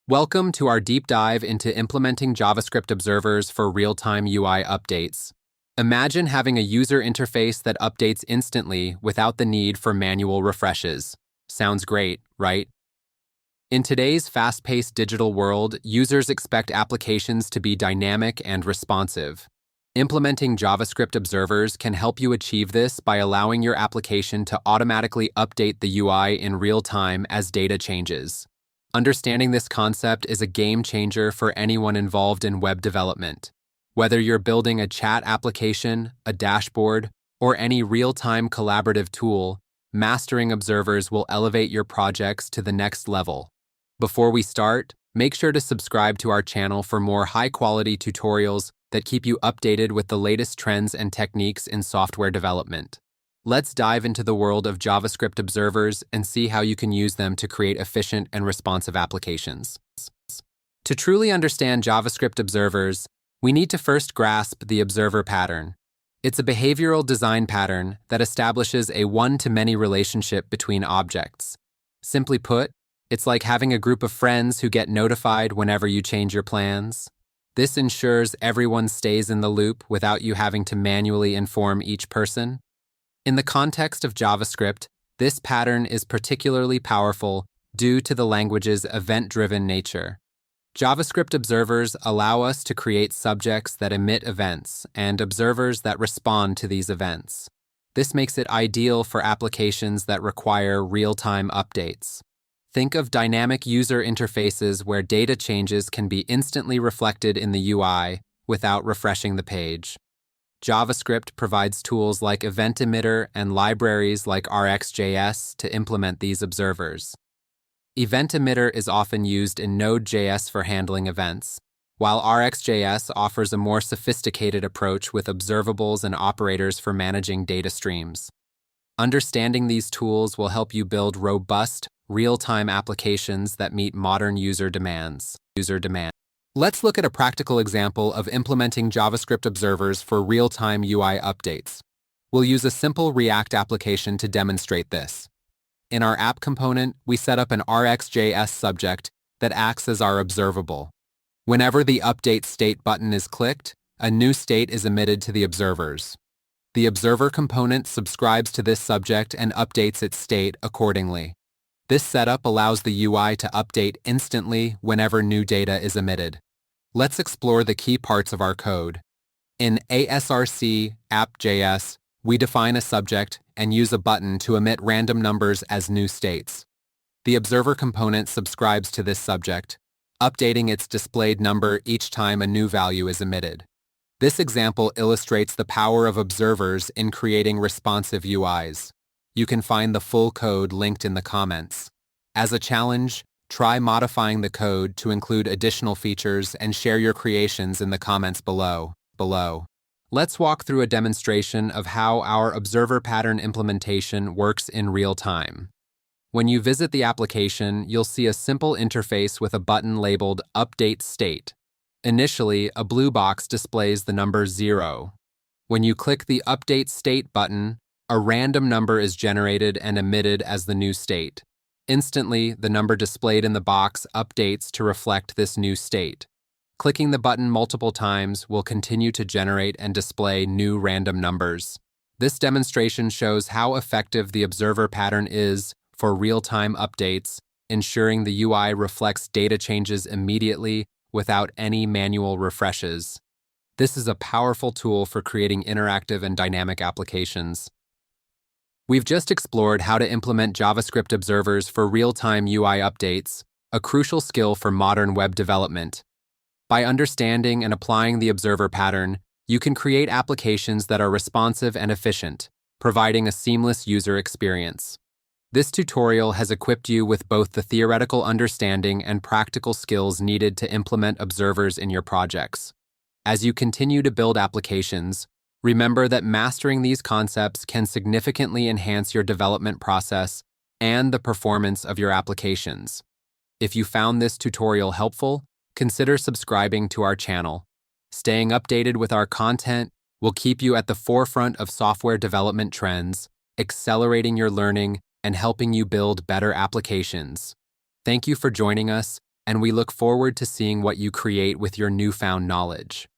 Welcome to our deep dive into implementing JavaScript observers for real-time UI updates. Imagine having a user interface that updates instantly without the need for manual refreshes. Sounds great, right? In today's fast-paced digital world, users expect applications to be dynamic and responsive. Implementing JavaScript observers can help you achieve this by allowing your application to automatically update the UI in real time as data changes. Understanding this concept is a game changer for anyone involved in web development. Whether you're building a chat application, a dashboard, or any real-time collaborative tool, mastering observers will elevate your projects to the next level. Before we start, make sure to subscribe to our channel for more high-quality tutorials that keep you updated with the latest trends and techniques in software development. Let's dive into the world of JavaScript observers and see how you can use them to create efficient and responsive applications. To truly understand JavaScript observers, we need to first grasp the observer pattern. It's a behavioral design pattern that establishes a one-to-many relationship between objects. Simply put, it's like having a group of friends who get notified whenever you change your plans. This ensures everyone stays in the loop without you having to manually inform each person. In the context of JavaScript, this pattern is particularly powerful due to the language's event-driven nature. JavaScript observers allow us to create subjects that emit events and observers that respond to these events. This makes it ideal for applications that require real-time updates. Think of dynamic user interfaces where data changes can be instantly reflected in the UI without refreshing the page. JavaScript provides tools like EventEmitter and libraries like RxJS to implement these observers. EventEmitter is often used in Node.js for handling events, while RxJS offers a more sophisticated approach with observables and operators for managing data streams. Understanding these tools will help you build robust, real-time applications that meet modern user demands. Let's look at a practical example of implementing JavaScript observers for real-time UI updates. We'll use a simple React application to demonstrate this. In our app component, we set up an RxJS subject that acts as our observable. Whenever the Update State button is clicked, a new state is emitted to the observers. The observer component subscribes to this subject and updates its state accordingly. This setup allows the UI to update instantly whenever new data is emitted. Let's explore the key parts of our code. In ASRC app.js, we define a subject and use a button to emit random numbers as new states. The observer component subscribes to this subject, updating its displayed number each time a new value is emitted. This example illustrates the power of observers in creating responsive UIs. You can find the full code linked in the comments. As a challenge, try modifying the code to include additional features and share your creations in the comments below. Let's walk through a demonstration of how our observer pattern implementation works in real time. When you visit the application, you'll see a simple interface with a button labeled Update State. Initially, a blue box displays the number 0. When you click the Update State button, a random number is generated and emitted as the new state. Instantly, the number displayed in the box updates to reflect this new state. Clicking the button multiple times will continue to generate and display new random numbers. This demonstration shows how effective the observer pattern is for real-time updates, ensuring the UI reflects data changes immediately without any manual refreshes. This is a powerful tool for creating interactive and dynamic applications. We've just explored how to implement JavaScript observers for real-time UI updates, a crucial skill for modern web development. By understanding and applying the observer pattern, you can create applications that are responsive and efficient, providing a seamless user experience. This tutorial has equipped you with both the theoretical understanding and practical skills needed to implement observers in your projects. As you continue to build applications, remember that mastering these concepts can significantly enhance your development process and the performance of your applications. If you found this tutorial helpful, consider subscribing to our channel. Staying updated with our content will keep you at the forefront of software development trends, accelerating your learning and helping you build better applications. Thank you for joining us, and we look forward to seeing what you create with your newfound knowledge.